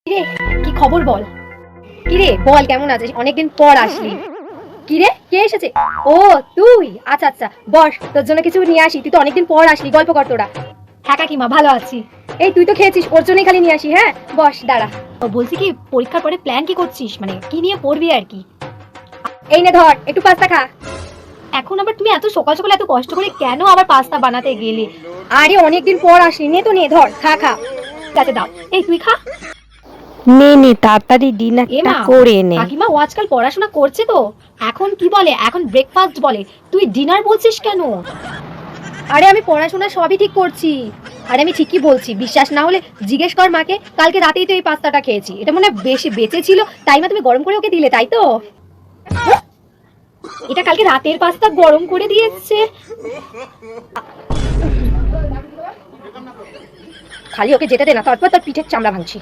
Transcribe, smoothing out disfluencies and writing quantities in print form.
কিরে, কি খবর বল? কিরে বল, কেমন আছিস? অনেকদিন পর আসলি। কিরে, কে এসেছে? ও তুই? আচ্ছা আচ্ছা, বস, তোর জন্য কিছু নিয়ে আসি। তুই তো অনেকদিন পর আসলি, গল্প কর তোরা। হ্যাঁ কাকিমা, ভালো আছি। এই তুই তো খেয়েছিস, ওর জন্যই খালি নিয়ে আসি। হ্যাঁ বস, দাঁড়া। বলছি কি, পরীক্ষার পরে প্ল্যান কি করছিস? মানে কি নিয়ে পড়বি আর কি? এই নে ধর, একটু পাস্তা খা। এখন আবার তুমি এত সকাল সকাল এত কষ্ট করে কেন আবার পাস্তা বানাতে গেলে? আরে অনেকদিন পর আসলি, নে তো নে, ধর খা খা। ঠিক আছে দাও, এই তুই খা। নে নে, তাড়াতাড়ি এ ডিনারটা মা, করে নে। কাকিমা ও আজকাল পড়াশোনা করছে তো, এখন কি বলে, এখন ব্রেকফাস্ট বলে, তুই ডিনার বলছিস কেন? আরে আমি পড়াশোনা সবই ঠিক করছি। আরে আমি ঠিকই বলছি, বিশ্বাস না হলে জিজ্ঞেস কর মাকে। কালকে রাতেই তো এই পাস্তাটা খেয়েছি, এটা মনে হয় বেশি বেঁচে ছিল, তাই মা তুমি গরম করে ওকে দিলে, তাই তো? এটা কালকে রাতের পাস্তা গরম করে দিয়েছে। খালি ওকে যেতে দে না, তারপর তোর পিঠের চামড়া ভাঙছি।